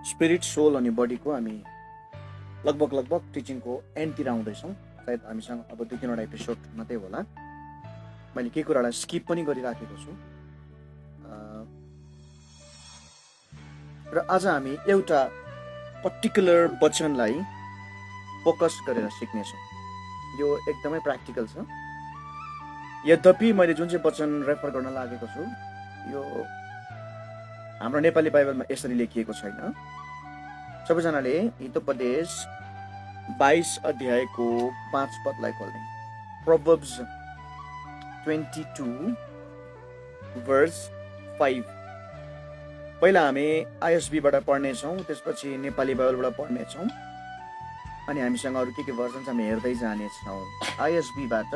Spirit, sole अनि बडीको हामी लगभग टिचिङको एन्डतिर आउँदैछौँ। सायद हामीसँग अब 2-3वटा एपिसोड मात्रै होला। मैले केही कुरालाई स्किप पनि गरिराखेको छु र आज हामी एउटा पर्टिकुलर वचनलाई फोकस गरेर सिक्नेछौँ। यो एकदमै प्र्याक्टिकल छ। यद्यपि मैले जुन चाहिँ वचन रेफर गर्न लागेको छु यो हाम्रो नेपाली बाइबलमा यसरी लेखिएको छैन। सबैजनाले हितोपदेश 22 अध्यायको 5 पदलाई खोल्ने। प्रोभर्ब्स 22 verse 5। पहिला हामी आइएसबीबाट पढ्नेछौँ, त्यसपछि नेपाली बाइबलबाट पढ्नेछौँ, अनि हामीसँग अरू के भर्जन हामी हेर्दै जानेछौँ। आइएसबीबाट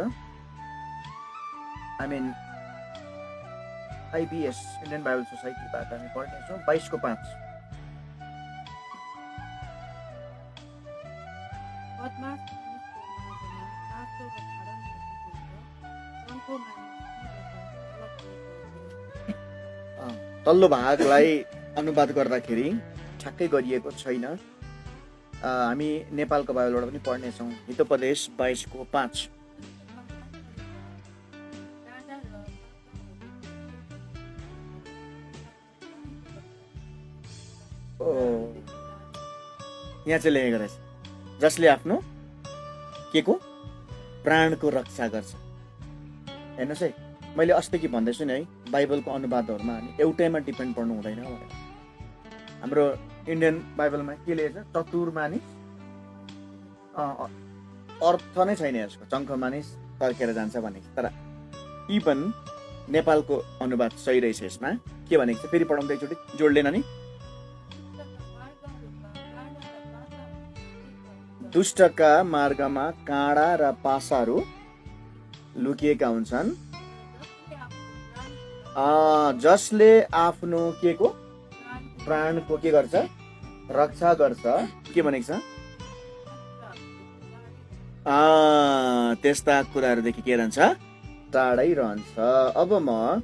आइबीएस इन्डियन बाइबल सोसाइटीबाट हामी पढ्नेछौँ 22 को 5। तल्लो भागलाई अनुवाद गर्दाखेरि ठ्याक्कै गरिएको छैन। हामी नेपालको बाइबलबाट पनि पढ्नेछौँ। हितोपदेश 22 को 5। यहाँ चाहिँ लेखेको रहेछ, जसले आफ्नो के को प्राणको रक्षा गर्छ। हेर्नुहोस् है, मैले अस्तिकै भन्दैछु नि है, बाइबलको अनुवादहरूमा हामी एउटैमा डिपेन्ड पर्नु हुँदैन भनेर। हाम्रो इन्डियन बाइबलमा के लेखेछ? चतुर मानिस, अर्थ नै छैन यसको, चङ्ख मानिस तर्केर जान्छ भनेको। तर इभन नेपालको अनुवाद सही रहेछ। यसमा के भनेको छ फेरि पढाउँदै एकचोटि जोडलेन नि। दुष्टका मार्गमा काँडा र पासाहरू लुकिएका हुन्छन्, जसले आफ्नो के को प्राणको के गर्छ? रक्षा गर्छ। के भनेको छ? त्यस्ता कुराहरूदेखि के रहन्छ? टाढै रहन्छ। अब म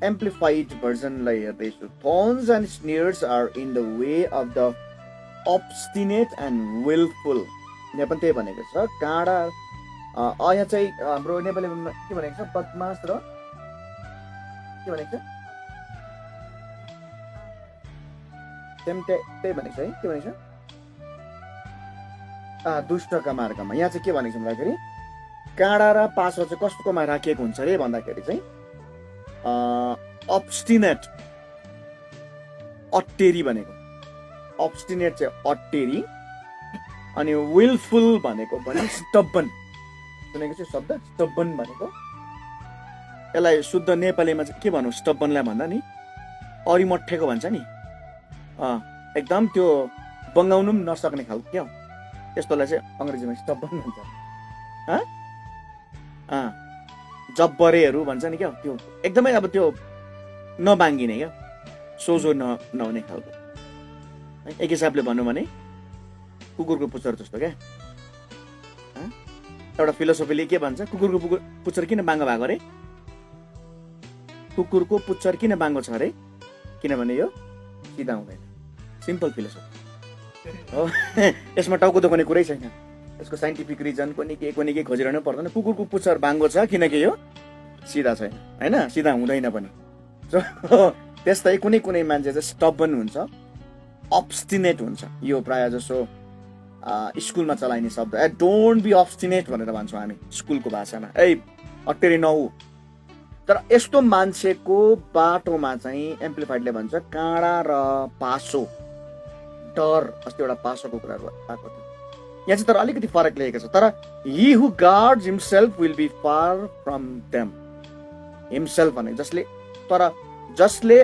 एम्प्लिफाइड भर्जनलाई हेर्दैछु। Thorns and snares are in the way of the obstinate and willful। यहाँ पनि त्यही भनेको छ। काँडा यहाँ चाहिँ हाम्रो नेपालीमा के भनेको छ? बदमास र के भनेको छ? त्यही भनेको छ है। के भनेको छ? दुष्टका मार्गमा। यहाँ चाहिँ के भनेको छ भन्दाखेरि काँडा र पासो चाहिँ कस्तोमा राखिएको हुन्छ अरे भन्दाखेरि चाहिँ obstinate, अट्टेरी भनेको। obstinate चाहिँ अट्टेरी, अनि willful भनेको पनि stubborn। सुनेको चाहिँ शब्द stubborn भनेको। यसलाई शुद्ध नेपालीमा चाहिँ के भनौँ? stubbornलाई भन्दा नि अरिमठेको भन्छ नि। एकदम त्यो बङ्गाउनु पनि नसक्ने खालको क्या हो, त्यस्तोलाई चाहिँ अङ्ग्रेजीमा stubborn भन्छ। जब्बरेहरू भन्छ नि क्या, त्यो एकदमै अब त्यो नबाङ्गिने क्या, सोझो नहुने खालको। एक हिसाबले भनौँ भने कुकुरको पुच्छर जस्तो क्या। एउटा फिलोसोफीले के भन्छ? कुकुरको पुच्छर किन बाङ्गो भएको अरे? कुकुरको पुच्छर किन बाङ्गो छ अरे? किनभने यो सिधा हुँदैन। सिम्पल फिलोसोफी हो। यसमा टाउको दुखाउने कुरै छैन। यसको साइन्टिफिक रिजन पनि के खोजिरहनु पर्दैन। कुकुरको पुच्छर बाङ्गो छ किनकि यो सिधा छैन, होइन? सिधा हुँदैन पनि। त्यस्तै कुनै मान्छे चाहिँ स्टबर्न हुन्छ, obstinate हुन्छ। यो प्रायः जसो स्कुलमा चलाइने शब्द, डोन्ट बी obstinate भनेर भन्छौँ हामी स्कुलको भाषामा। अट्टेरी नहु। तर यस्तो मान्छेको बाटोमा चाहिँ एम्प्लिफाइडले भन्छ काँडा र पासो, डर। अस्ति एउटा पासोको कुराहरू आएको थियो। यहाँ चाहिँ तर अलिकति फरक लेखेको छ। तर he who guards himself will be far from them। himself भने जसले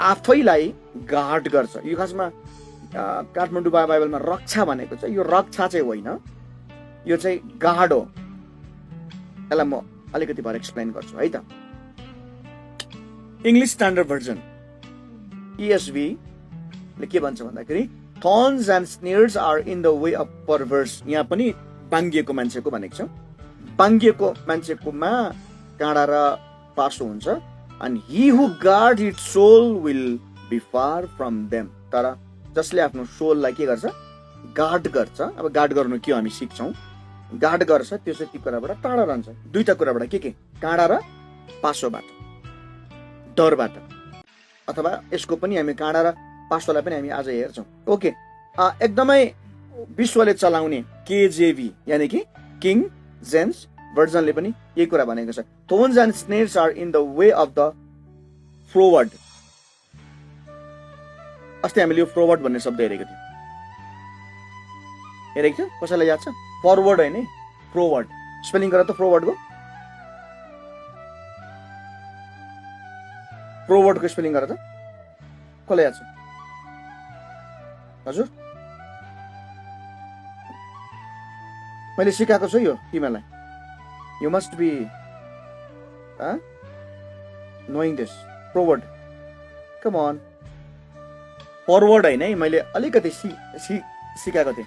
आफैलाई गार्ड गर्छ। यो खासमा काठमाडौँ बाइबलमा रक्षा भनेको चाहिँ यो रक्षा चाहिँ होइन, यो चाहिँ गार्ड हो। यसलाई म अलिकति भएर एक्सप्लेन गर्छु है त। इङ्ग्लिस स्ट्यान्डर्ड भर्जन ESV ले के भन्छ भन्दाखेरि thorns and snares are in the way of perverse. यहाँ पनि बाङ्गिएको मान्छेको भनेको छ। बाङ्गिएको मान्छेकोमा काँडा र पासो हुन्छ, and he who guards its soul will be far from them. तर जसले आफ्नो सोललाई के गर्छ, गार्ड गर्छ. अब गार्ड गर्नु के हो हामी सिक्छौँ. गार्ड गर्छ त्यो चाहिँ ती कुराबाट टाढा रहन्छ. दुईटा कुराबाट के काँडा र पासोबाट, डरबाट. अथवा यसको पनि हामी काँडा र पासोलाई पनि हामी आज हेर्छौँ. ओके, एकदमै विश्वले चलाउने केजेभी यानि कि किङ जेम्स भर्जनले पनि यही कुरा भनेको छ. Thorns and snares are in the way of the froward. अस्ति हामीले यो फ्रोवर्ड भन्ने शब्द हेरेको थियौँ. हेरेको थियो? कसैलाई याद छ? फरवर्ड होइन है, फ्रोवर्ड. स्पेलिङ गर त फ्रोवर्डको. फ्रोवर्डको स्पेलिङ गर त. कसलाई याद छ? हजुर, मैले सिकाएको छु यो तिमीलाई. You must be knowing this. Forward. Come on. Forward होइन है, मैले अलिकति सिकाएको थिएँ.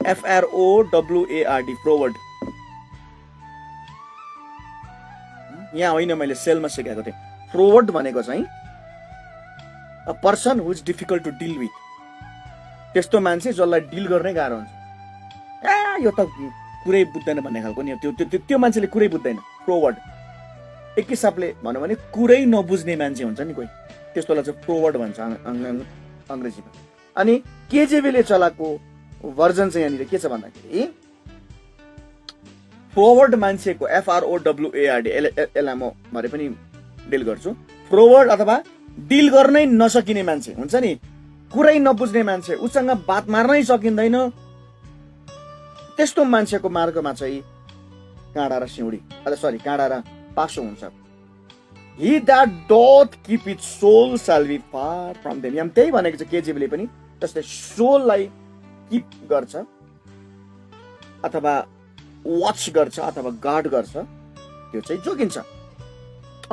FROWARD. Forward. यहाँ होइन, मैले सेलमा सिकाएको थिएँ. Forward भनेको चाहिँ a person who is difficult to deal with. त्यस्तो मान्छे जसलाई डिल गर्नै गाह्रो हुन्छ. यो त कुरै बुझ्दैन भन्ने खालको नि. त्यो मान्छेले कुरै बुझ्दैन. फ्रोवर्ड एक हिसाबले भनौँ भने कुरै नबुझ्ने मान्छे हुन्छ नि कोही, त्यस्तोलाई चाहिँ फ्रोवर्ड भन्छ अङ्ग्रेजीमा. अनि केजेभीले चलाएको भर्जन चाहिँ यहाँनिर के छ भन्दाखेरि फ्रोवर्ड मान्छेको FROWARD यसलाई म भरे पनि डिल गर्छु. फ्रोवर्ड अथवा डिल गर्नै नसकिने मान्छे हुन्छ नि, कुरै नबुझ्ने मान्छे, उसँग बात मार्नै सकिँदैन, त्यस्तो मान्छेको मार्गमा चाहिँ काँडा र सिउँडी, काँडा र पासो हुन्छ. He that doth keep its soul shall be far from them. यहाँ त्यही भनेको छ केजेभीले पनि. जस्तै सोललाई किप गर्छ अथवा वाच गर्छ अथवा गार्ड गर्छ, त्यो चाहिँ जोगिन्छ.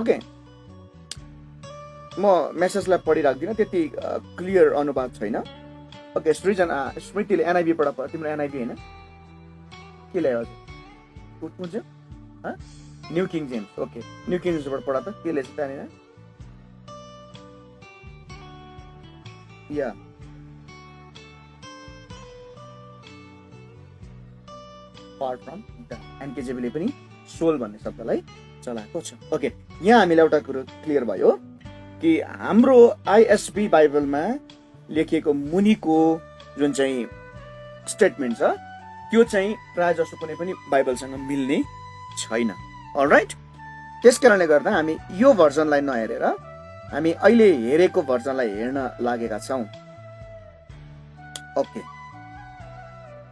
ओके, म मेसेजलाई पढिराख्दिनँ, त्यति क्लियर अनुवाद छैन. ओके, स्मृतिले एनआइबीबाट पढ. तिम्रो एनआइबी होइन के ल्यायो हजुर? कुन चाहिँ new King James. Okay, new King जेम्सबाट पढा त के लेख्छ त्यहाँनिर. या पार्ट फ्रम द एनकेजेबीले पनि सोल भन्ने शब्दलाई चलाएको छ. ओके, यहाँ हामीलाई एउटा कुरो क्लियर भयो कि हाम्रो आइएसबी बाइबलमा लेखिएको मुनिको जुन चाहिँ स्टेटमेन्ट छ त्यो चाहिँ प्राय जसो कुनै पनि बाइबलसँग मिल्ने छैन. अलराइट, त्यस कारणले गर्दा हामी यो भर्जनलाई नहेरेर हामी अहिले हेरेको भर्जनलाई हेर्न लागेका छौँ. ओके,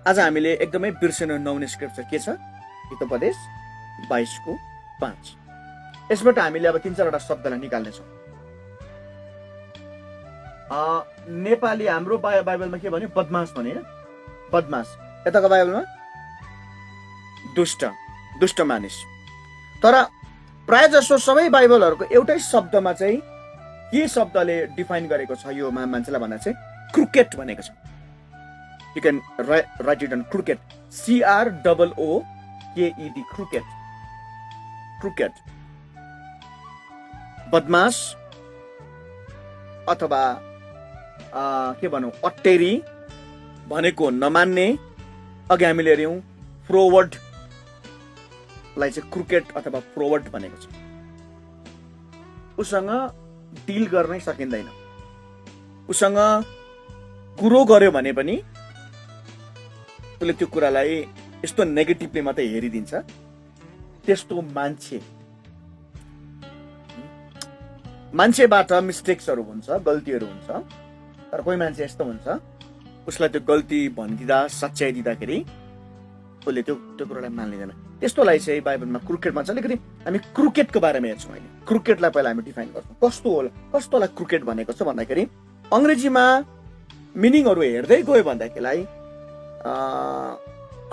आज हामीले एकदमै बिर्सिन नहुने स्क्रिप्चर के छ? हितोपदेश 22:5. यसबाट हामीले अब 3-4वटा शब्दलाई निकाल्नेछौँ. नेपाली हाम्रो बाइबलमा के भन्यो? बदमास भन्यो. बदमास. यताको बाइबलमा दुष्ट मानिस. तर प्राय जसो सबै बाइबलहरूको एउटै शब्दमा चाहिँ के शब्दले डिफाइन गरेको छ यो मान्छेलाई भन्दा चाहिँ क्रुकेट भनेको छ. You can write it on crooked. CROOKED. Crooked. Crooked बदमास अथवा के भनौँ अट्टेरी भनेको नमान्ने. अघि हामीले हेऱ्यौँ फ्रोवर्डलाई चाहिँ क्रुकेट अथवा फ्रोवर्ड भनेको छ. उसँग डिल गर्नै सकिँदैन. उसँग कुरो गर्यो भने पनि उसले त्यो कुरालाई यस्तो नेगेटिभली मात्रै हेरिदिन्छ. त्यस्तो मान्छेबाट मिस्टेक्सहरू हुन्छ, गल्तीहरू हुन्छ. तर कोही मान्छे यस्तो हुन्छ उसलाई त्यो गल्ती भनिदिँदा सच्याइदिँदाखेरि उसले त्यो कुरालाई मान्दैन. त्यस्तोलाई चाहिँ बाइबलमा क्रुकेट भन्छ. अलिकति हामी क्रुकेटको बारेमा हेर्छौँ अहिले. क्रुकेटलाई पहिला हामी डिफाइन गर्छौँ. कस्तोलाई क्रुकेट भनेको छ भन्दाखेरि अङ्ग्रेजीमा मिनिङहरू हेर्दै गयो भन्दाखेरिलाई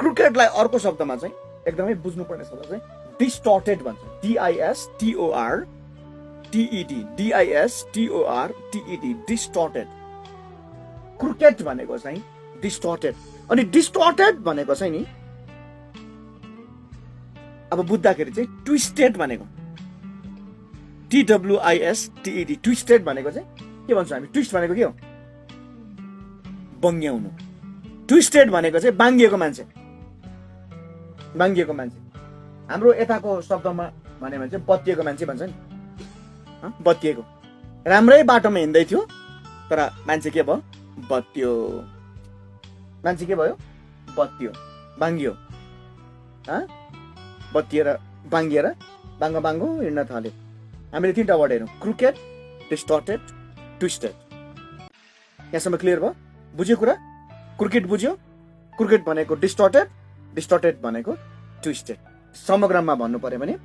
क्रुकेटलाई अर्को शब्दमा चाहिँ एकदमै बुझ्नुपर्ने शब्द चाहिँ डिस्टर्टेड भन्छ. DISTORTED. डिस्टर्टेड. क्रुकेट भनेको चाहिँ डिस्टर्टेड. अनि डिस्टर्टेड भनेको चाहिँ नि अब बुझ्दाखेरि चाहिँ ट्विस्टेड भनेको. TWISTED ट्विस्टेड भनेको चाहिँ के भन्छौँ हामी? ट्विस्ट भनेको के हो? बङ्ग्याउनु। ट्विस्टेड भनेको चाहिँ बाङ्गिएको मान्छे। बाङ्गिएको मान्छे। हाम्रो यताको शब्दमा भन्यो भने चाहिँ बत्तिएको मान्छे भन्छ नि। बत्तिएको। राम्रै बाटोमा हिँड्दै थियो तर मान्छे के भयो? बत्तियो। मान्छे के भयो? बत्तियो, बाङ्गियो। बत्तिएर बाङ्गिएर बाङ्गो बाङ्गो हिँड्न थाल्यो। हामीले 3टा वर्ड हेरौँ, क्रुकेड, डिस्टर्टेड, ट्विस्टेड। यहाँसम्म क्लियर भयो? बुझ्यो कुरा? क्रिकेट बुझ्यो? क्रिकेट भनेको डिस्टर्टेड, डिस्टर्टेड भनेको ट्विस्टेड। समग्रमा भन्नु पर्यो भने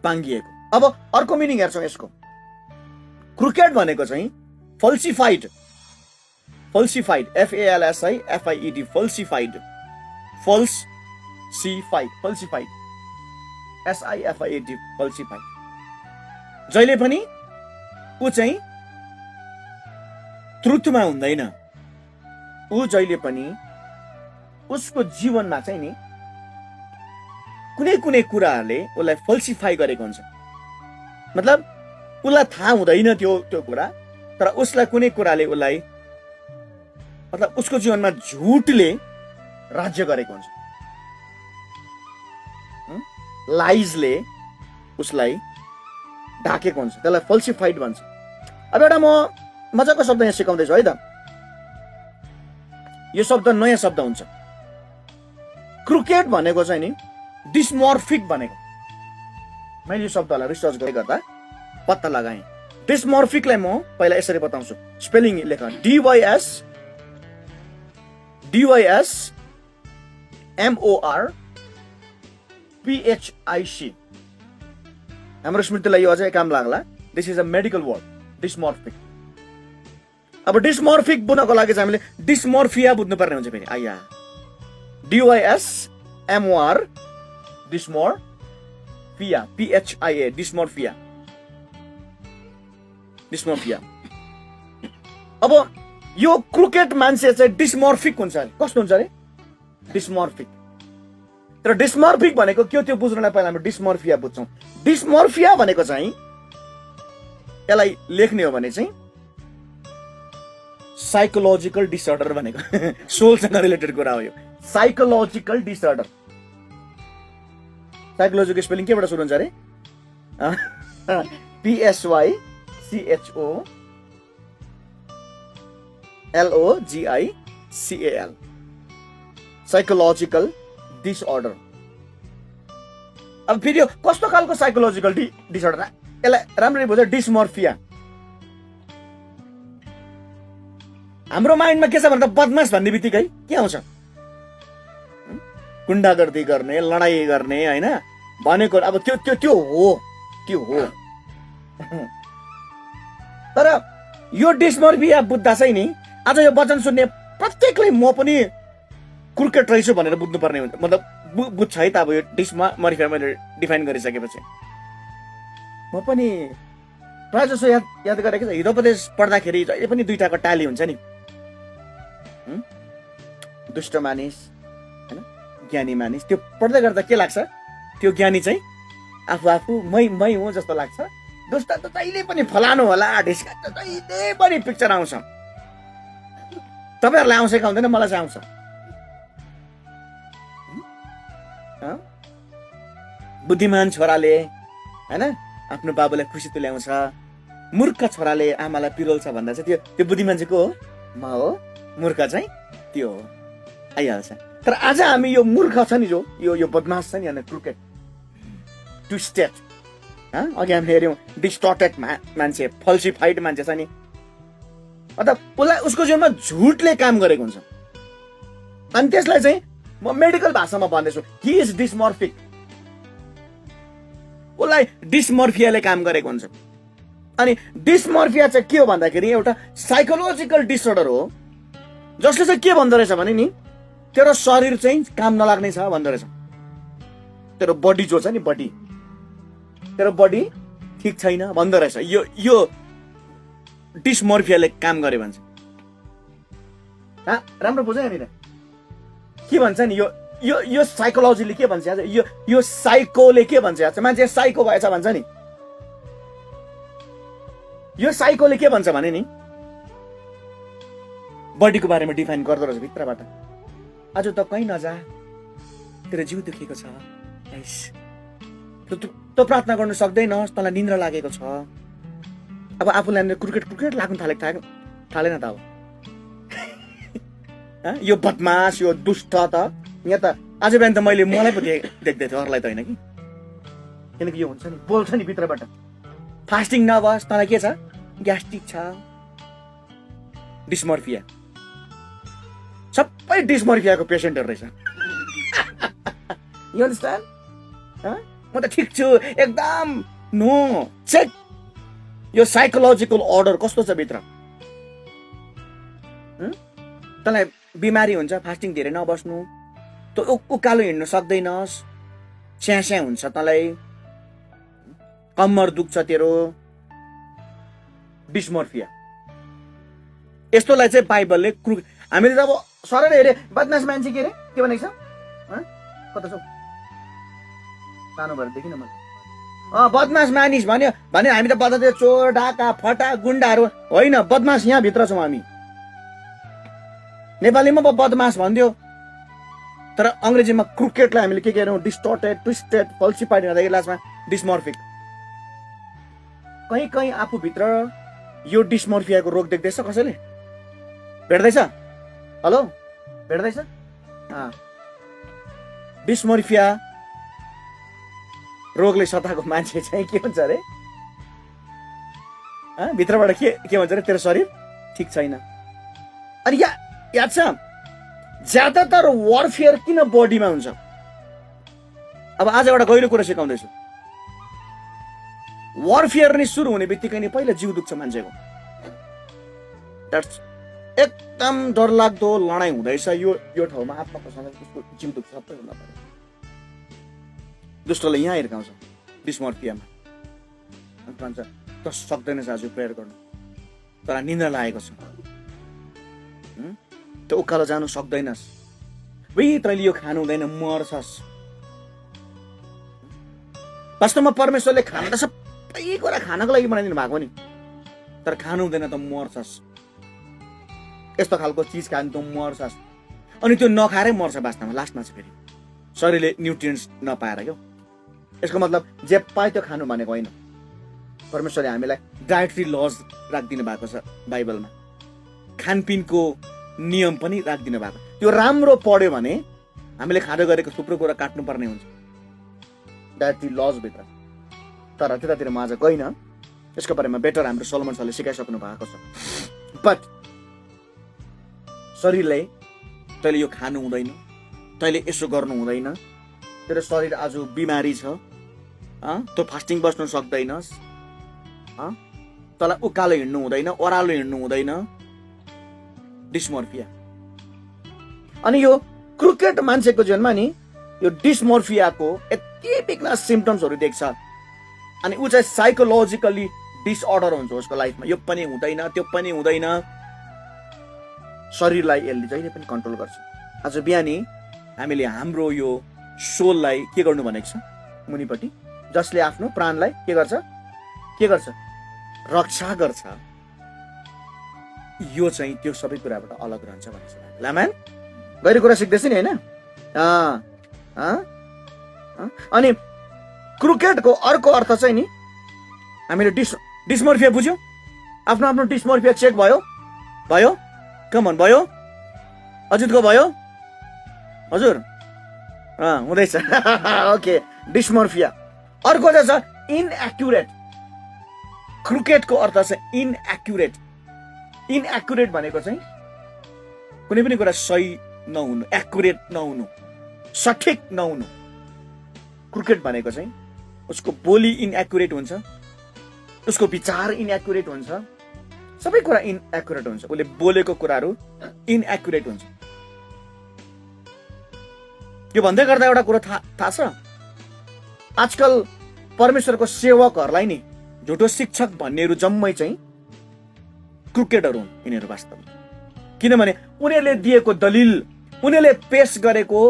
बाङ्गिएको। अब अर्को मिनिङ हेर्छौँ यसको। क्रिकेट भनेको चाहिँ फल्सिफाइड, फल्सिफाइड, FALSIFIED, फल्सिफाइड, फल्सिफाइड, फल्सिफाइड, SIFIED, फल्सिफाइड। जहिले पनि ऊ चाहिँ ट्रुथमा हुँदैन। ऊ जहिले पनि उसको जीवनमा चाहिँ नि कुनै कुनै कुराहरूले उसलाई फल्सिफाई गरेको हुन्छ। मतलब उसलाई थाहा हुँदैन त्यो कुरा, तर उसलाई कुनै कुराले उसलाई मतलब उसको जीवनमा झुटले राज्य गरेको हुन्छ। लाइजले उसलाई ढाकेको हुन्छ, त्यसलाई फल्सिफाइड भन्छ। अब एउटा म मजाको शब्द यहाँ सिकाउँदैछु है त। यो शब्द नयाँ शब्द हुन्छ। क्रिकेट भनेको चाहिँ नि डिस्मोर्फिक भनेको। मैले यो शब्दलाई रिसर्च गर्दा पत्ता लगाएँ। डिस्मोर्फिकलाई म पहिला यसरी बताउँछु। स्पेलिङ लेख, DYSMORPHIC। हाम्रो स्मृतिलाई यो अझै काम लाग्ला। This is a medical word, dysmorphic. अब डिस्मोर्फिक बुझ्नको लागि चाहिँ हामीले डिस्मोर्फिया बुझ्नुपर्ने हुन्छ फेरि। आइया, DYSMOR, dysmorphia, PHIA, dysmorphia, dysmorphia. अब यो क्रिकेट मान्छे चाहिँ डिस्मोर्फिक हुन्छ अरे। कस्तो हुन्छ अरे? डिस्मोर्फिक। तर डिस्मोर्फिक भनेको के हो त्यो बुझ्नलाई पहिला हामी डिस्मोर्फिया बुझ्छौँ। डिस्मोर्फिया भनेको चाहिँ यसलाई लेख्ने हो भने चाहिँ साइकोलोजिकल डिसअर्डर भनेको सोलसँग रिलेटेड कुरा हो यो। Psychological disorder. साइकोलोजीको स्पेलिङ केबाट सुरु हुन्छ अरे? PSYCHOLOGICAL, psychological disorder. अब फेरि कस्तो खालको साइकोलोजिकल डिसअर्डर? यसलाई राम्ररी बुझ। डिस्मोर्फिया। हाम्रो माइन्डमा के छ भन्दा बदमास भन्ने बित्तिकै के आउँछ? गुण्डागर्दी गर्ने, लडाई गर्ने, होइन भनेको। अब त्यो हो। तर यो डिस्मोर्फिया बुझ्दा चाहिँ नि आज यो वचन सुन्ने प्रत्येकले म पनि क्रिकेट रहेछु भनेर बुझ्नुपर्ने हुन्छ। मतलब बुझ्छ है त। अब यो डिस्मोर्फिया मैले डिफाइन गरिसकेपछि म पनि प्रायः जसो याद गरेको छ। हितोपदेश पढ्दाखेरि जहिले पनि 2टाको टाली हुन्छ नि। दुष्ट मानिस, होइन, ज्ञानी मानिस। त्यो पढ्दै गर्दा के लाग्छ? त्यो ज्ञानी चाहिँ आफू मै हुँ जस्तो लाग्छ। दुष्ट त जहिले पनि फलानु होला, ढिस्का त जहिले पनि पिक्चर आउँछ। तपाईँहरूलाई आउँछ कि आउँदैन? मलाई चाहिँ आउँछ। बुद्धिमान छोराले, होइन, आफ्नो बाबुलाई खुसी तुल्याउँछ। मूर्ख छोराले आमालाई पिरोल्छ भन्दा चाहिँ त्यो बुद्धिमान चाहिँ को हो? म हो। मूर्ख चाहिँ त्यो हो। आइहाल्छ। तर आज हामी यो मूर्ख छ नि, जो यो बदमास छ नि, होइन, क्रिकेट ट्विस्टेड, अघि हामीले हेऱ्यौँ डिस्टर्टेड मान्छे, फल्सिफाइड मान्छे छ नि। मतलब उसलाई उसको जीवनमा झुटले काम गरेको हुन्छ। अनि त्यसलाई चाहिँ म मेडिकल भाषामा भन्दैछु, हि इज डिस्मोर्फिक। उसलाई डिस्मोर्फियाले काम गरेको हुन्छ। अनि डिस्मोर्फिया चाहिँ के हो भन्दाखेरि एउटा साइकोलोजिकल डिसअर्डर हो, जसले चाहिँ के भन्दो रहेछ भने नि तेरो शरीर चाहिँ काम नलाग्ने छ भन्दो रहेछ। तेरो बडी जो छ नि, बडी, तेरो बडी ठिक छैन भन्दो रहेछ। यो डिस्मोर्फियाले काम गरे भन्छ। राम्रो बुझ्यो यहाँनिर के भन्छ नि? यो साइकोलोजीले के भन्छ? यो साइकोले के भन्छ? मान्छे साइको भएछ भन्छ नि। यो साइकोले के भन्छ भने नि बडीको बारेमा डिफाइन गर्दो रहेछ भित्रबाट। आज त कहीँ नजा, तेरो जिउ दुखेको छ, तँ प्रार्थना गर्नु सक्दैनस्, तँलाई निन्द्रा लागेको छ। अब आफूलाई क्रिकेट लाग्नु थालेन त अब यो बदमास, यो दुष्ट त यहाँ त आज बिहान त मैले मलाई पो देख्दै थिएँ, अरूलाई त होइन कि। किनकि यो हुन्छ नि, बोल्छ नि भित्रबाट, फास्टिङ नबस्, तँलाई के छ, ग्यास्ट्रिक छ, डिस्मर्फिया। सबै डिस्मर्फियाको पेसेन्टहरू रहेछ। You understand? म त ठिक छु एकदम। नो, चेक यो साइकोलोजिकल अर्डर कस्तो छ भित्र। तँलाई बिमारी हुन्छ, फास्टिङ धेरै नबस्नु, तँ उकालो हिँड्नु सक्दैनस्, स्यास्या हुन्छ, तँलाई कम्मर दुख्छ तेरो, डिस्मर्फिया। यस्तोलाई चाहिँ बाइबलले हामीले त अब सर हेरे बदमास मान्छे के अरे के भनेको छ, कता छौ सानो भएर देखिन मैले, बदमास मानिस भन्यो भने हामी त बदमास चोर डाका फटा गुन्डाहरू होइन, बदमास यहाँ भित्र छौँ हामी। नेपालीमा बदमास भन्थ्यो, तर अङ्ग्रेजीमा क्रिकेटलाई हामीले के गर्यौँ, डिस्टोर्टेड, ट्विस्टेड, फल्सिफाइड हुँदाखेरि लास्टमा डिस्मर्फिक। कहीँ कहीँ आफूभित्र यो डिस्मर्फियाको रोग देख्दैछ कसैले? भेट्दैछ? हेलो, भेट्दैछ? डिस्मर्फिया रोगले सताएको मान्छे चाहिँ के हुन्छ अरे, भित्रबाट के भन्छ अरे, तेरो शरीर ठिक छैन। अनि याद छ ज्यादातर वारफेयर किन बडीमा हुन्छ? अब आज एउटा गहिरो कुरा सिकाउँदैछु। वारफेयर नै सुरु हुने बित्तिकै नै पहिला जिउ दुख्छ मान्छेको। एकदम डरलाग्दो लडाइँ हुँदैछ यो ठाउँमा, आत्माको सँग उसको जिउ दुख्छ सबैभन्दा पहिला। दुष्टले यहाँ हिर्काउँछ डिस्मर्फियामा, भन्छ त सक्दैनस् आज प्रेयर गर्नु, तर निन्द्रा लागेको छ, त उकालो जानु सक्दैनस्, तैँले यो खानु हुँदैन, मर्छस्। वास्तवमा परमेश्वरले खाना त सबै कुरा खानको लागि बनाइदिनु भएको नि, तर खानु हुँदैन त मर्छस्। यस्तो खालको चिज खानु त मर्छस्, अनि त्यो नखाएरै मर्छ वास्तवमा लास्टमा चाहिँ। फेरि शरीरले न्युट्रियन्ट्स नपाएर क्या। यसको मतलब जे पाए त्यो खानु भनेको होइन। परमेश्वरले हामीलाई डायट्री लज राखिदिनु भएको छ बाइबलमा, खानपिनको नियम पनि राखिदिनु भएको। त्यो राम्रो पढ्यो भने हामीले खाँदै गरेको थुप्रो कुरा काट्नुपर्ने हुन्छ डायट्री लजभित्र। तर त्यतातिर म आज गइन, यसको बारेमा बेटर हाम्रो सलोमन सरले सिकाइसक्नु भएको छ। बट शरीरलाई तैँले यो खानु हुँदैन, तैँले यसो गर्नु हुँदैन, तेरो शरीर आज बिमारी छ, तँ फास्टिङ बस्नु सक्दैनस्, तँलाई उकालो हिँड्नु हुँदैन, ओह्रालो हिँड्नु हुँदैन, डिस्मर्फिया। अनि यो क्रिकेट मान्छेको जीवनमा नि यो डिस्मर्फियाको यति बिघ्न सिम्पटम्सहरू देख्छ, अनि ऊ चाहिँ साइकोलोजिकली डिसअर्डर हुन्छ उसको लाइफमा। यो पनि हुँदैन, त्यो पनि हुँदैन, शरीरलाई यसले जहिले पनि कन्ट्रोल गर्छ। आज बिहानी हामीले हाम्रो यो सोललाई के गर्नु भनेको छ मुनिपट्टि, जसले आफ्नो प्राणलाई के गर्छ रक्षा गर्छ। यो चाहिँ त्यो सबै कुराबाट अलग रहन्छ भन्ने छ। लामान गहिरो कुरा सिक्दैछ नि होइन? अनि क्रिकेटको अर्को अर्थ चाहिँ नि हामीले डिस्मर्फिया बुझ्यौँ, आफ्नो आफ्नो डिस्मर्फिया चेक भयो कमन भयो, अजितको भयो, हजुर हुँदैछ। ओके, डिस्मर्फिया। अर्को चाहिँ छ इनएक्युरेट। क्रिकेटको अर्थ चाहिँ इनएक्युरेट। इनएक्युरेट भनेको चाहिँ कुनै पनि कुरा सही नहुनु, एक्युरेट नहुनु, सठिक नहुनु। क्रिकेट भनेको चाहिँ उसको बोली इनएक्युरेट हुन्छ, उसको विचार इनएक्युरेट हुन्छ, सबै कुरा इनएक्युरेट हुन्छ, उसले बोलेको कुराहरू इनएक्युरेट हुन्छ। यो भन्दै गर्दा एउटा कुरा थाहा छ, आजकल परमेश्वरको सेवकहरूलाई नि झुटो शिक्षक भन्नेहरू जम्मै चाहिँ क्रिकेटहरू हुन् यिनीहरू वास्तवमा। किनभने उनीहरूले दिएको दलिल, उनीहरूले पेश गरेको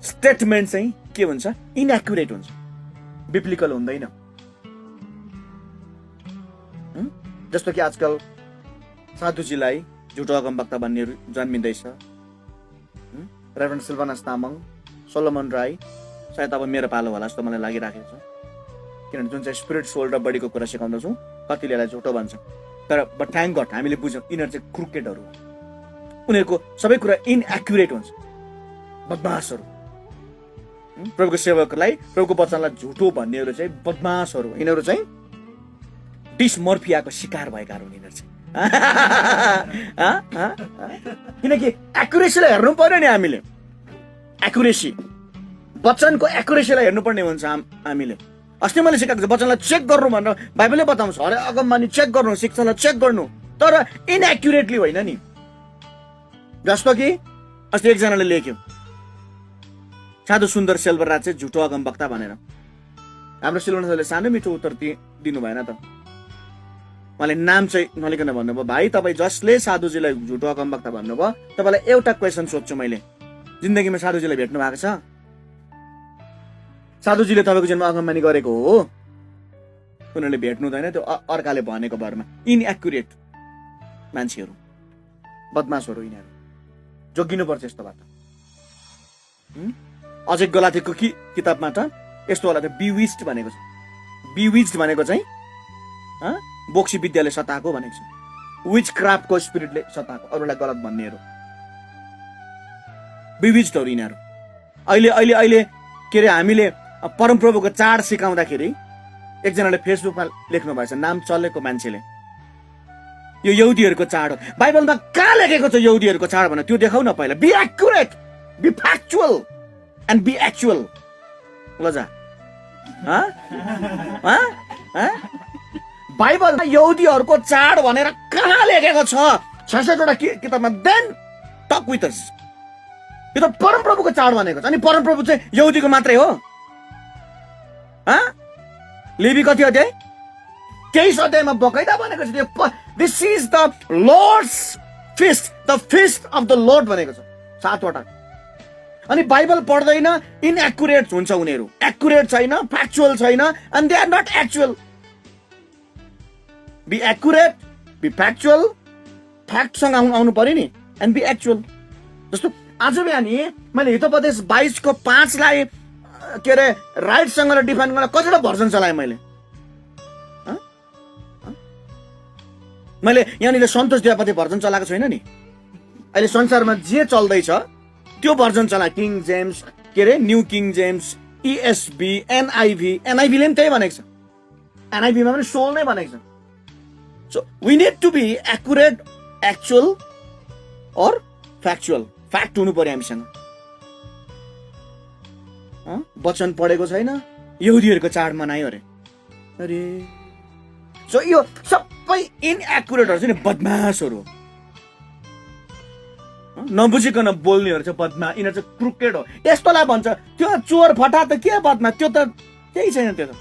स्टेटमेन्ट चाहिँ के हुन्छ, इनएक्युरेट हुन्छ, बिब्लिकल हुँदैन। जस्तो कि आजकल साधुजीलाई झुटो अगमवक्ता भन्नेहरू जन्मिँदैछ। Reverend Silvanus Tamang, Solomon Rai, सायद अब मेरो पालो होला जस्तो मलाई लागिराखेको छ। किनभने जुन चाहिँ स्पिरिट, सोल र बडीको कुरा सिकाउँदछौँ, कतिले यसलाई झुटो भन्छ। तर बट थ्याङ्क गड हामीले बुझ्यौँ यिनीहरू चाहिँ क्रुकेटहरू हो। उनीहरूको सबै कुरा इनएक्युरेट हुन्छ, बदमासहरू। प्रभुको सेवकलाई, प्रभुको वचनलाई झुटो भन्नेहरू चाहिँ बदमासहरू। यिनीहरू चाहिँ डिसमर्फियाको शिकार भएकाहरू यिनीहरू चाहिँ। किनकि एक्युरेसीलाई हेर्नु पर्यो नि हामीले। एक्युरेसी, वचनको एक्युरेसीलाई हेर्नुपर्ने हुन्छ हामीले। अस्ति मैले सिकाएको छु वचनलाई चेक गर्नु भनेर बाइबलले बताउँछ। हरेक अगमबानी चेक गर्नु, शिक्षालाई चेक गर्नु, तर इनएक्युरेटली होइन नि। जस्तो कि अस्ति एकजनाले लेख्यो साधु सुन्दर सेल्वराज चाहिँ झुटो अगमवक्ता भनेर। हाम्रो सिल्वनले सानो मिठो उत्तर दिनु भएन त। उहाँले नाम चाहिँ नलिकन भन्नुभयो, भाइ तपाईँ जसले साधुजीलाई झुटो अगमवक्ता भन्नुभयो, तपाईँलाई एउटा क्वेसन सोध्छु मैले, जिन्दगीमा साधुजीलाई भेट्नु भएको छ? साधुजीले तपाईँको जन्म अगमबानी गरेको हो? उनीहरूले भेट्नु हुँदैन, त्यो अर्काले भनेको भरमा। इनएक्युरेट मान्छेहरू, बदमासहरू यिनीहरू, जोगिनुपर्छ यस्तोबाट। अझै गलातीको किताबमा त यस्तो होला, त बिविज्ड भनेको छ। बिविज्ड भनेको चाहिँ बोक्सी विद्याले सताएको भनेको छ। विच क्राफ्टको स्पिरिटले सताएको, अरूलाई गलत भन्नेहरू बिविज्डहरू यिनीहरू। अहिले के अरे हामीले परमप्रभुको चाड सिकाउँदाखेरि एकजनाले फेसबुकमा लेख्नु भएछ, नाम चलेको मान्छेले, यो यहुदीहरूको चाड हो। बाइबलमा कहाँ लेखेको छ यहुदीहरूको चाड भनेर? त्यो देखाउ न पहिला। Be accurate, be factual and be actual. ल जा, बाइबलमा यहुदीहरूको चाड भनेर कहाँ लेखेको छ? 66वटा किताबमा। Then talk with us. यो त परमप्रभुको चाड भनेको छ। अनि परमप्रभु चाहिँ यहुदीको मात्रै हो? लेवी कति अध्याय? 23 अध्यायमा बकैदा भनेको छ। This is the Lord's feast, the feast of the Lord भनेको छ 7वटा। अनि बाइबल पढ्दैन, इनएक्युरेट हुन्छ उनीहरू। एक्युरेट छैन, फ्याक्चुअल छैन, and they are not actual. Be accurate, be factual, फ्याक्टसँग आउनु पर्यो नि, एन्ड बी एक्चुअल। जस्तो आज बिहानी मैले हितोपदेश 22:5लाई के अरे राइटसँग डिफाइन गर्न कतिवटा भर्जन चलाएँ मैले यहाँनिर सन्तोष देवापति भर्जन चलाएको छैन नि। अहिले संसारमा जे चल्दैछ त्यो भर्जन चला। किङ जेम्स, के अरे new King James, ESV, NIV। NIV-ले पनि त्यही भनेको छ। NIV-मा पनि सोल नै भनेको छ। So we need to be accurate, actual और फ्याक्चुअल। फ्याक्ट हुनु पर्यो हामीसँग। वचन पढेको छैन, यहुदीहरूको चाड मनायो अरे। सो यो सबै इनएक्युरेटहरू चाहिँ बदमासहरू हो। नबुझिकन बोल्नेहरू चाहिँ बदमास, यिनीहरू चाहिँ क्रुकेट हो। यस्तोलाई भन्छ त्यो चोर फटा त के बदमास, त्यो त केही छैन। त्यो त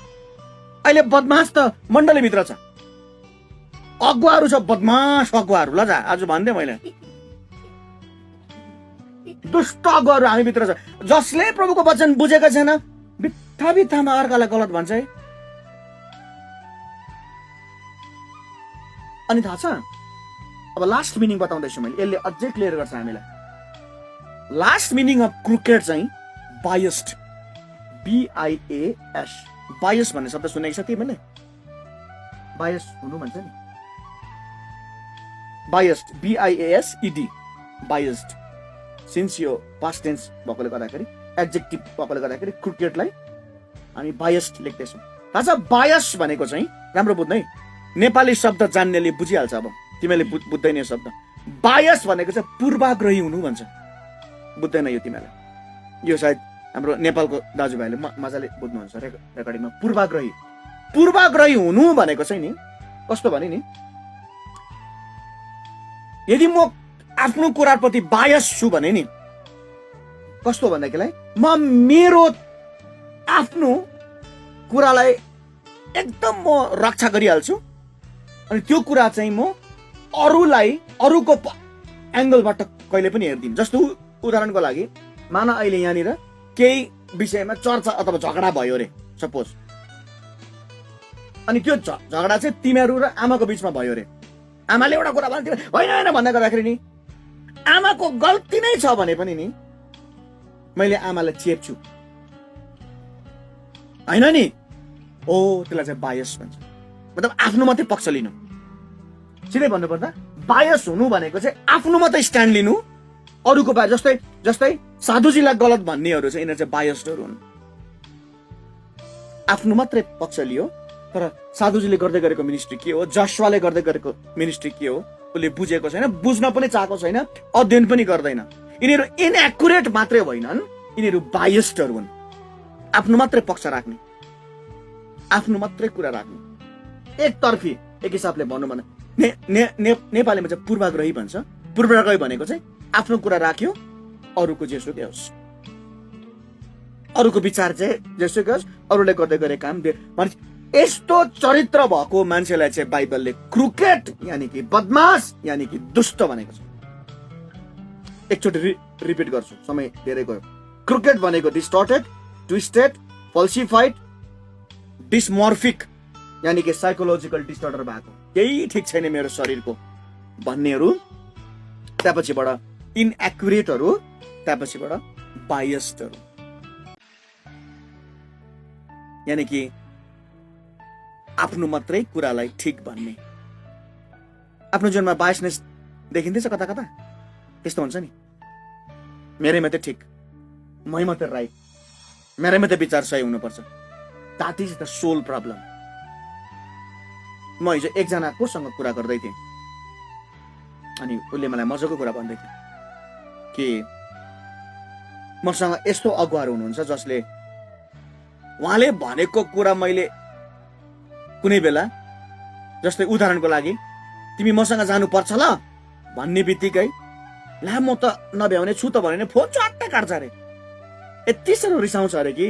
अहिले बदमास त मण्डलीभित्र छ, अगुवाहरू छ, बदमास अगुवाहरू। ल जा, आज भनिदिएँ मैले, दुष्ट अगुवाहरू हामी भित्र छ। जसले प्रभुको वचन बुझेको छैन, बित्थामा अर्कालाई गलत भन्छ है। अनि थाहा छ, अब लास्ट मिनिङ बताउँदैछु मैले, यसले अझै क्लियर गर्छ हामीलाई। लास्ट मिनिङ अफ क्रुकेट चाहिँ बायस्ड, BIAS। बायस भन्ने शब्द सुनेको छ तिमीले? बायस हुनु भन्छ नि, बायस्ड, BIASED, बायस्ड। सिन्स यो पास्ट टेन्स भएकोले गर्दाखेरि, एडजेक्टिभ भएकोले गर्दाखेरि क्रिकेटलाई हामी बायस्ड लेख्दैछौँ। थाहा छ बायस भनेको चाहिँ, राम्रो बुझ्नु है, नेपाली शब्द जान्नेले बुझिहाल्छ। अब तिमीले बुझ्दैन यो शब्द। बायस भनेको चाहिँ पूर्वाग्रही हुनु भन्छ। बुझ्दैन यो तिमीलाई? यो सायद हाम्रो नेपालको दाजुभाइले मजाले बुझ्नुहुन्छ रेकर्डिङमा। पूर्वाग्रही हुनु भनेको चाहिँ नि कस्तो भने नि, यदि म आफ्नो कुराप्रति बायस छु भने नि कस्तो भन्दाखेरिलाई, म मेरो आफ्नो कुरालाई एकदम म रक्षा गरिहाल्छु, अनि त्यो कुरा चाहिँ म अरूलाई अरूको एंगलबाट कहिले पनि हेर्दिन। जस्तो उदाहरणको लागि, मान अहिले यहाँनिर केही विषयमा चर्चा अथवा झगडा भयो रे, सपोज अनि त्यो झगडा चाहिँ तिमीहरू र आमाको बिचमा भयो अरे। आमाले एउटा कुरा भन्थ्यो होइन होइन भन्दा गर्दाखेरि नि आमाको गल्ती नै छ भने पनि नि मैले आमालाई चेप्छु होइन नि। ओ त्यसलाई चाहिँ बायस भन्छ, मतलब आफ्नो मात्रै पक्ष लिनु। सिधै भन्नुपर्दा बायस हुनु भनेको चाहिँ आफ्नो मात्रै स्ट्यान्ड लिनु, अरूको बारे। जस्तै साधुजीलाई गलत भन्नेहरू चाहिँ यिनीहरू चाहिँ बायस्डहरू हुन्। आफ्नो मात्रै पक्ष लियो, तर साधुजीले गर्दै गरेको मिनिस्ट्री के हो, जसवाले गर्दै गरेको मिनिस्ट्री के हो उसले बुझेको छैन, बुझ्न पनि चाहेको छैन, अध्ययन पनि गर्दैन। यिनीहरू इनएकुरेट मात्रै होइनन्, यिनीहरू बायस्डहरू हुन्। आफ्नो मात्रै पक्ष राख्ने, आफ्नो मात्रै कुरा राख्ने, एकतर्फी। एक हिसाबले भनौँ भने नेपालीमा चाहिँ पूर्वाग्रही भन्छ। पूर्वाग्रही भनेको चाहिँ आफ्नो कुरा राख्यो, अरूको जेसुकै होस्, अरूको विचार चाहिँ जेसुकै होस्, अरूले गर्दै गरे काम भने यस्तो चरित्र भएको मान्छेलाई चाहिँ बाइबलले क्रुकेट यानी कि बदमाश यानी कि दुष्ट भनेको छ। एकचोटि रिपिट गर्छु, समय धेरै गयो। क्रुकेट भनेको डिस्टर्टेड, ट्विस्टेड, फल्सिफाइड, डिसमर्फिक यानी कि साइकोलोजिकल डिसअर्डर भएको, केही ठिक छैन मेरो शरीरको भन्नेहरू, त्यसपछिबाट इनएकुरेटहरू, त्यसपछिबाट बायस्डहरू यानी कि आफ्नो मात्रै कुरालाई ठिक भन्ने। आफ्नो जीवनमा बायसनेस देखिँदैछ कता कता, त्यस्तो हुन्छ नि। मेरै मात्रै ठिक, मै मात्रै राइट, मेरै मात्रै विचार सही हुनुपर्छ। That is the sole problem. म हिजो एकजना कोसँग कुरा गर्दै थिएँ, अनि उसले मलाई मजाको कुरा भन्दै थियो कि मसँग यस्तो अगुवाहरू हुनुहुन्छ जसले उहाँले भनेको कुरा मैले कुनै बेला, जस्तै उदाहरणको लागि तिमी मसँग जानुपर्छ ल भन्ने बित्तिकै ला म त नभ्याउने छु त भने फोन चट्ट काट्छ अरे, यति साह्रो रिसाउँछ अरे कि।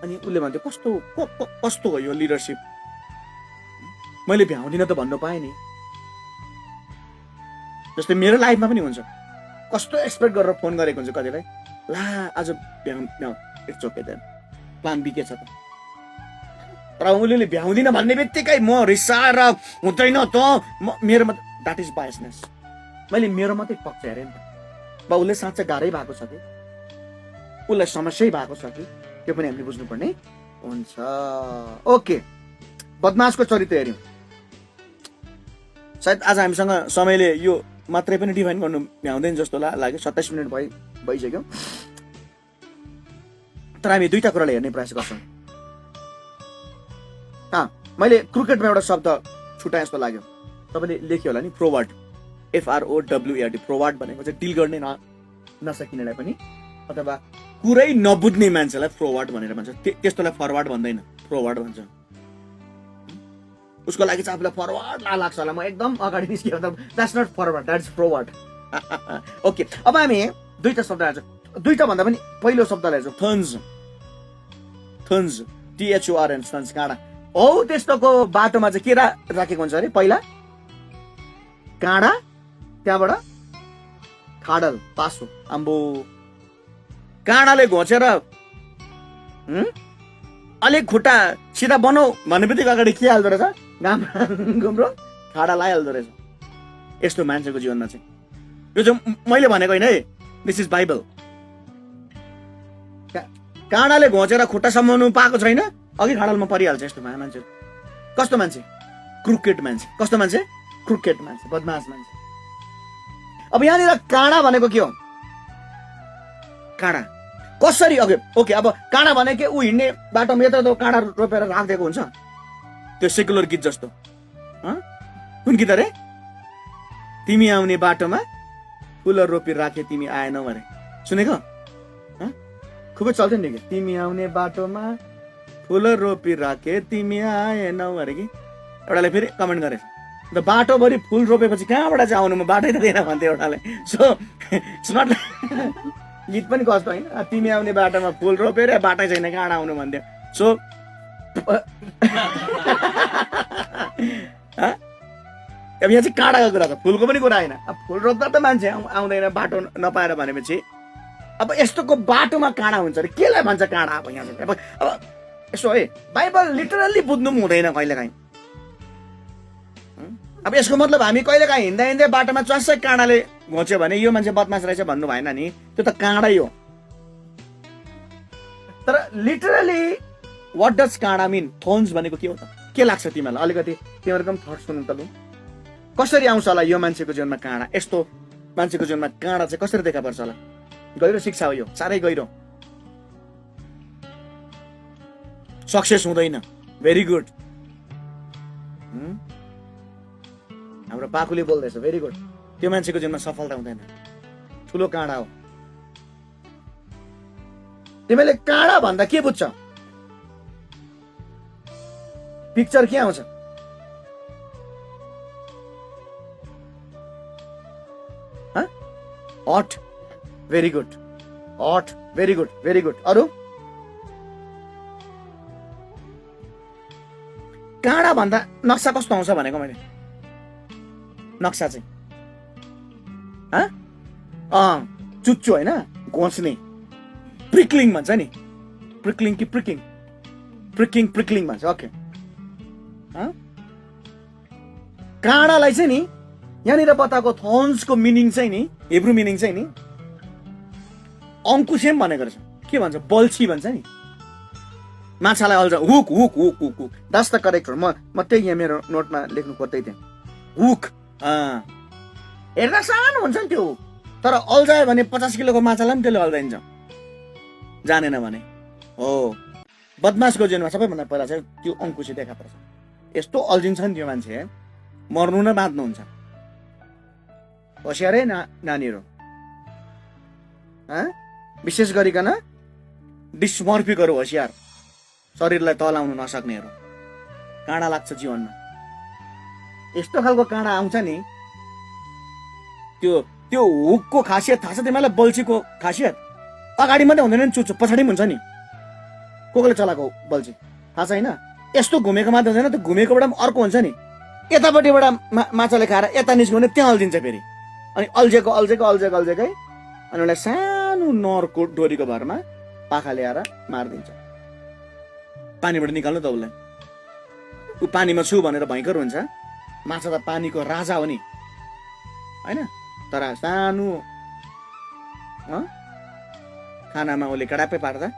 अनि उसले भन्थ्यो कस्तो हो यो लिडरसिप, मैले भ्याउँदिनँ त भन्नु पाएँ नि। जस्तै मेरो लाइफमा पनि हुन्छ, कस्तो एक्सपेक्ट गरेर फोन गरेको हुन्छ कतिलाई, ला आज भ्याउ it's okay then, plan B के छ त। तर उसले भ्याउँदिनँ भन्ने बित्तिकै म रिसाएर हुँदैन त मेरोमा, द्याट इज बायसनेस। मैले मेरो मात्रै पक्ष हेरेँ नि त, बा उसले साँच्चै गाह्रै भएको छ कि उसलाई समस्यै भएको छ कि, त्यो पनि हामीले बुझ्नुपर्ने हुन्छ। ओके, बदमासको चरित्र हेऱ्यौँ। सायद आज हामीसँग समयले यो मात्रै पनि डिफाइन गर्नु भ्याउँदैन जस्तो लाग्यो। 27 मिनट भइसक्यो, तर हामी दुईटा कुरालाई हेर्ने प्रयास गर्छौँ। मैले क्रिकेटमा एउटा शब्द छुटाएँ जस्तो लाग्यो, तपाईँले लेख्यो होला नि, फ्रोवर्ड, FROWARD। फ्रोवर्ड भनेको चाहिँ डिल गर्ने नसकिनेलाई पनि, अथवा कुरै नबुझ्ने मान्छेलाई फ्रोवर्ड भनेर भन्छ। त्यस्तोलाई फरवर्ड भन्दैन, फ्रोवर्ड भन्छ। उसको लागि चाहिँ आफूलाई फरवर्ड लाग्छ होला, म एकदम अगाडि निस्कियो, that's not forward, that's froward. Okay, अब हामी दुईटा शब्द हेर्छौँ। दुईटा भन्दा पनि पहिलो शब्दलाई हेर्छौँ, थन्स। थन्स, THORN, थन्स, काँडा। हो त्यस्तोको बाटोमा चाहिँ के राखेको हुन्छ अरे, पहिला काँडा, त्यहाँबाट खाडल, पासो। आम्बो, काँडाले घोचेर अलिक खुट्टा सिधा बनाऊ भन्ने बित्तिकै अगाडि के हाल्दो रहेछ, घुम्रो खाडा लगाइहाल्दो रहेछ। यस्तो मान्छेको जीवनमा चाहिँ, यो चाहिँ मैले भनेको होइन है, दिस इज बाइबल। काँडाले घोचेर खुट्टा समाउनु पाएको छैन, अघि खाडलमा परिहाल्छ यस्तो मान्छे। कस्तो मान्छे? क्रुकेट मान्छे। कस्तो मान्छे? क्रुकेट मान्छे, बदमास मान्छे। अब यहाँनिर काँडा भनेको के हो? काँडा कसरी? ओके, अब काँडा भने के ऊ हिँड्ने बाटोमा यत्रो त काँडा रोपेर राखिदिएको हुन्छ, त्यो सेकुलर गीत जस्तो। कुन गीत अरे? तिमी आउने बाटोमा फुल रोपी राखे तिमी आएनौ अरे, सुनेको? खुबै चल्थ्यो नि, तिमी आउने बाटोमा फुल रोपी राखे तिमी आएनौ अरे कि। एउटाले फेरि कमेन्ट गरेछ, अन्त बाटोभरि फुल रोपेपछि कहाँबाट चाहिँ आउनु, म बाटै त दिएन भन्थ्यो एउटाले। सो इट्स नट, गीत पनि कस्तो होइन, तिमी आउने बाटोमा फुल रोपेर बाटै छैन कहाँबाट आउनु भन्थ्यो। सो अब यहाँ चाहिँ काँडाको कुरा छ, फुलको पनि कुरा होइन। अब फुल रोप्दा त मान्छे आउँदैन बाटो नपाएर भनेपछि, अब यस्तोको बाटोमा काँडा हुन्छ अरे, केलाई भन्छ काँडा? अब यहाँ अब यसो है बाइबल लिटरल्ली बुझ्नु पनि हुँदैन कहिलेकाहीँ। अब यसको मतलब हामी कहिलेकाहीँ हिँड्दा हिँड्दै बाटोमा च्वासै काँडाले घोच्यो भने यो मान्छे बदमास रहेछ भन्नु भएन नि, त्यो त काँडै हो। तर लिटरली व्हाट डज काँडा मिन? थोन्स भनेको के हो त? के लाग्छ तिमीलाई? अलिकति तिमीहरूको पनि थट सुन्नु त लु। कसरी आउँछ होला यो मान्छेको जीवनमा काँडा? यस्तो मान्छेको जीवनमा काँडा चाहिँ कसरी देखा पर्छ होला? गहिरो शिक्षा हो यो, साह्रै गहिरो। सक्सेस हुँदैन, भेरी गुड। हाम्रो पाकुले बोल्दैछ, भेरी गुड। त्यो मान्छेको जीवनमा सफलता हुँदैन, ठुलो काँडा हो। तिमीले काँडा भन्दा के बुझ्छ? पिक्चर के आउँछ? Hot, very good. Hot, very good, very good. अरू काँडा भन्दा नक्सा कस्तो आउँछ भनेको मैले? नक्सा चाहिँ चुच्चो होइन, घोच्ने, प्रिक्लिङ भन्छ नि। प्रिक्लिङ कि प्रिकिङ? प्रिक्लिङ भन्छ। ओके, काँडालाई चाहिँ नि यहाँनिर बताएको थोन्सको मिनिङ चाहिँ नि, हिब्रू मिनिङ चाहिँ नि अङ्कुशेम भनेको रहेछ। के भन्छ? बल्छी भन्छ नि। माछालाई अल्झ, hook hook hook hook hook, that's the correct word. म त्यही यहाँ मेरो नोटमा लेख्नु खोज्दै थिएँ, हुक। हेर्दा सानो हुन्छ नि त्यो, तर अल्झायो भने 50 किलोको माछालाई पनि त्यसले अल्झाइन्छ, जानेन भने। हो, बदमासको जीवनमा सबैभन्दा पहिला चाहिँ त्यो अङ्कुशी देखा पर्छ। यस्तो अल्झिन्छ नि त्यो मान्छे, मर्नु न बाँच्नुहुन्छ। होसियारै नानीहरू, विशेष गरिकन डिस्मर्फिकहरू होसियार, शरीरलाई तलाउनु नसक्नेहरू। काँडा लाग्छ जीवनमा, यस्तो खालको काँडा आउँछ नि। त्यो हुकको खासियत थाहा छ तिमीलाई? बल्छीको खासियत अगाडि मात्रै हुँदैन नि, चुच्चो पछाडि पनि हुन्छ नि। कोले चलाएको बल्छी थाहा छैन? यस्तो घुमेको मात्रै हुँदैन, त्यो घुमेकोबाट पनि अर्को हुन्छ नि। यतापट्टिबाट माछाले खाएर यता निस्क्यो भने त्यहाँ अल्झिन्छ फेरि, अनि अल्झेकै अनि उसलाई सानो नरको डोरीको भरमा पाखा ल्याएर मारिदिन्छ। पानीबाट निकाल्नु त उसलाई, ऊ पानीमा छु भनेर भयङ्कर हुन्छ। माछा त पानीको राजा हो नि, होइन? तर सानो खानामा उसले कडापै पार्दा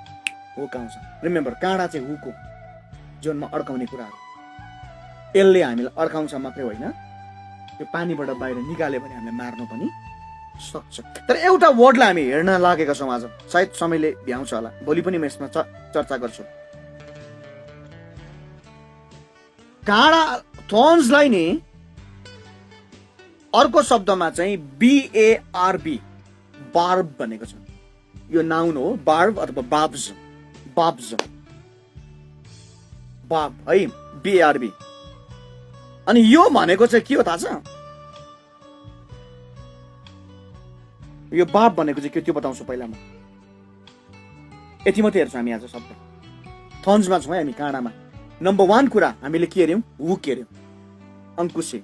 हुक आउँछ। रिमेम्बर, काँडा चाहिँ हुक हो, जीवनमा अड्काउने कुराहरू। यसले हामीलाई अड्काउँछ मात्रै होइन, त्यो पानीबाट बाहिर निकाल्यो भने हामीलाई मार्नु पनि सक्छ। तर एउटा वर्डलाई हामी हेर्न लागेका छौँ आज, सायद समयले भ्याउँछ होला, भोलि पनि म यसमा चर्चा गर्छु। काँडा, थोन्सलाई नि अर्को शब्दमा चाहिँ BARB, बार्ब भनेको छ। यो नाउन हो, बार्ब अथवा बाब्स, बाब है, BARB। अनि यो भनेको चाहिँ के हो थाहा छ? यो बाब भनेको चाहिँ के, त्यो बताउँछु पहिला म। यति मात्रै हेर्छौँ हामी आज शब्द। थन्समा छौँ है हामी, काँडामा। नम्बर 1 कुरा हामीले के हेऱ्यौँ? हुक हेऱ्यौँ, अङ्कुशे।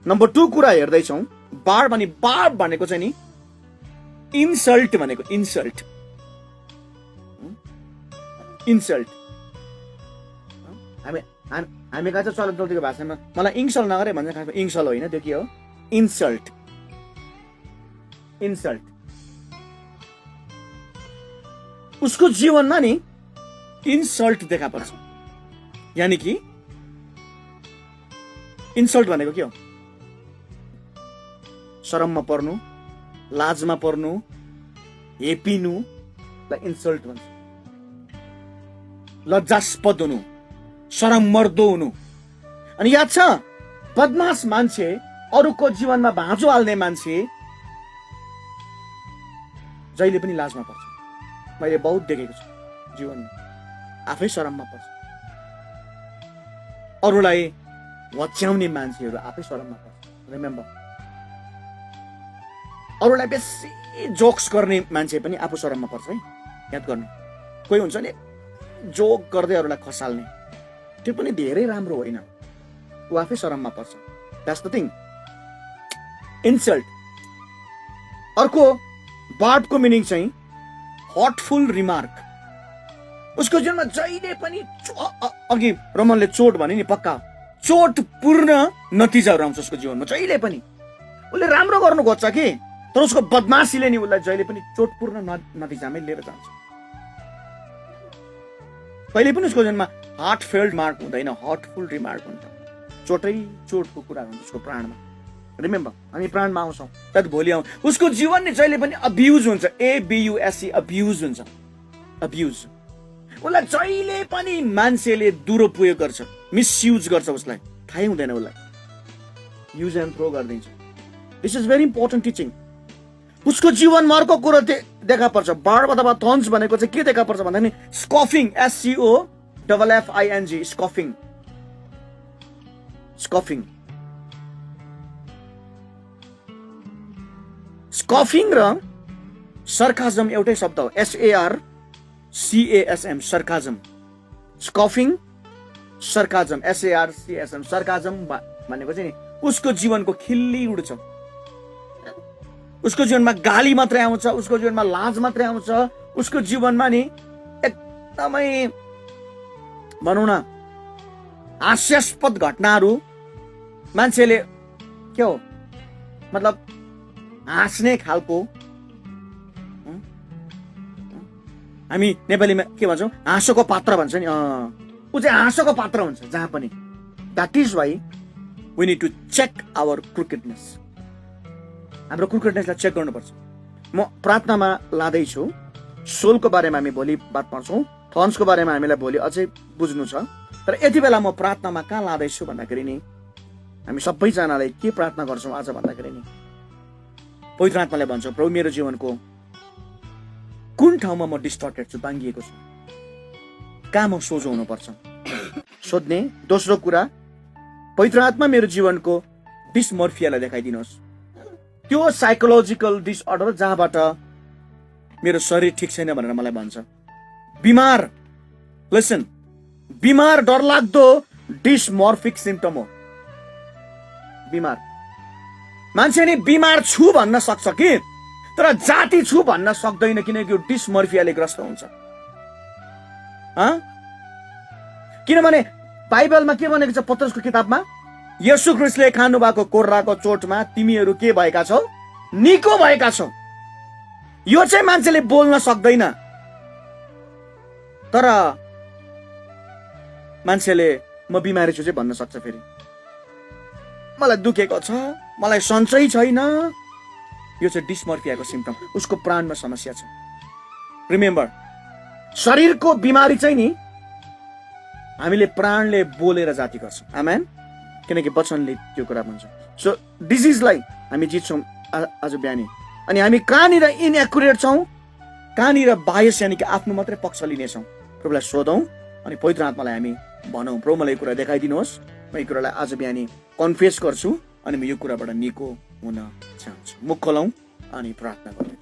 नम्बर 2 कुरा हेर्दैछौँ, बार्ब। अनि बार्ब भनेको चाहिँ नि इन्सल्ट भनेको, इन्सल्ट। हामी कहाँ चाहिँ चल्ती चल्तीको भाषामा मलाई इन्सल्ट नगरे भन्छ, खासमा इन्सल्ट होइन, त्यो के हो? इन्सल्ट। उसको जीवनमा नि इन्सल्ट देखा पर्छ। यानी कि इन्सल्ट भनेको के हो? शरममा पर्नु, लाजमा पर्नु, हेपिनुलाई इन्सल्ट भन्छ। लज्जास्पद हुनु, शरम मर्दो हुनु। अनि याद छ, बदमास मान्छे, अरूको जीवनमा भाँचो हाल्ने मान्छे जहिले पनि लाजमा पर्छ। मैले बहुत देखेको छु जीवनमा, आफै शरममा पर्छ। अरूलाई वच्याउने मान्छेहरू आफै शरममा पर्छ। रिमेम्बर, अरूलाई बेसी जोक्स गर्ने मान्छे पनि आफू शरममा पर्छ है, याद गर्नु। कोही हुन्छ नि जोक गर्दै अरूलाई खसाल्ने, त्यो पनि धेरै राम्रो होइन, ऊ आफै शरममा पर्छ। That's the thing, insult. अर्को बार्बको मिनिङ चाहिँ हर्टफुल रिमार्क, उसको जीवनमा जहिले पनि अघि रमनले चोट भने नि पक्का चोटपूर्ण नतिजाहरू आउँछ उसको जीवनमा जहिले पनि। उसले राम्रो गर्नु खोज्छ कि तर उसको बदमासीले नि उसलाई जहिले पनि चोटपूर्ण नतिजामै लिएर जान्छ। कहिले पनि उसको जीवनमा हार्टफेल्ड मार्क हुँदैन, हार्टफुल रिमार्क हुन्छ। चोटै चोटको कुरा हुन्छ उसको प्राणमा। रिमेम्बर हामी प्राणमा आउँछौँ तर भोलि आउँ उसको जीवन नि जहिले पनि अब्युज हुन्छ, ABUSE अब्युज हुन्छ। अब्युज उसलाई जहिले पनि मान्छेले दुरुपयोग गर्छ, मिसयुज गर्छ, उसलाई थाहै हुँदैन, उसलाई युज एन्ड थ्रो गरिदिन्छ। This is very important teaching. उसको जीवनमा अर्को कुरो देखा पर्छ। बार्ब अथवा थर्न्स भनेको चाहिँ के देखा पर्छ भन्दा नि स्कफिङ, SCOFFING, स्कफिङ। स्कफिङ स्कफिङ र सर्काजम एउटै शब्द हो, SARCASM, सर्काजम। स्कफिङ, सर्काजम, SARCASM, सर्काजम भनेको चाहिँ नि उसको जीवनको खिल्ली उड्छ। उसको जीवनमा गाली मात्रै आउँछ, उसको जीवनमा लाज मात्रै आउँछ, उसको जीवनमा नि एकदमै भनौँ न हास्यास्पद घटनाहरू मान्छेले के हो मतलब हाँस्ने खालको, हामी नेपालीमा के भन्छौँ हाँसोको पात्र भन्छ नि, ऊ चाहिँ हाँसोको पात्र हुन्छ जहाँ पनि। That is why we need to check our crookedness. हाम्रो क्रुकेडनेसलाई चेक गर्नुपर्छ। म प्रार्थनामा लाँदैछु। सोलको बारेमा हामी भोलि बात पर्छौँ, थर्न्सको बारेमा हामीलाई भोलि अझै बुझ्नु छ। तर यति बेला म प्रार्थनामा कहाँ लाँदैछु भन्दाखेरि नि हामी सबैजनाले के प्रार्थना गर्छौँ आज भन्दाखेरि नि पवित्र आत्माले भन्छ प्रभु मेरो जीवनको कुन ठाउँमा म डिस्टर्टेड छु, बाङ्गिएको छु, कहाँ म सोझो हुनुपर्छ सोध्ने। दोस्रो कुरा पवित्र आत्मा मेरो जीवनको डिसमर्फियालाई देखाइदिनुहोस्, त्यो साइकोलोजिकल डिसअर्डर जहाँबाट मेरो शरीर ठिक छैन भनेर मलाई भन्छ। बिमार, लिसन, बिमार डरलाग्दो डिसमर्फिक सिम्पटम हो। बिमार मान्छे नि बिमार छु भन्न सक्छ कि तर जाति छु भन्न सक्दैन, किनकि डिसमर्फियाले ग्रस्त हुन्छ। किनभने बाइबलमा के भनेको छ पत्रुसको किताबमा, येशू ख्रीष्टले खानु भएको कोर्राको चोटमा तिमीहरू के भएका छौ, निको भएका छौ। यो चाहिँ मान्छेले बोल्न सक्दैन तर मान्छेले म बिमारी छु चाहिँ भन्न सक्छ। फेरि मलाई दुखेको छ, मलाई सन्चै छैन, यो चाहिँ डिसमर्फियाको सिम्पटम, उसको प्राणमा समस्या छ। रिमेम्बर शरीरको बिमारी चाहिँ नि हामीले प्राणले बोलेर जाति गर्छौँ। आमेन, किनकि वचनले त्यो कुरा भन्छ। सो डिजिजलाई हामी जित्छौँ आज बिहानी। अनि हामी कहाँनिर इनएकुरेट छौँ, कहाँनिर बायस यानि कि आफ्नो मात्रै पक्ष लिनेछौँ, प्रभुलाई सोधौँ अनि पवित्र आत्मालाई हामी भनौँ प्रभु मलाई यो कुरा देखाइदिनुहोस्, म यो कुरालाई आज बिहानी कन्फेस गर्छु अनि म यो कुराबाट निको हुन चाहन्छु। मुख खोलौँ अनि प्रार्थना गरौँ।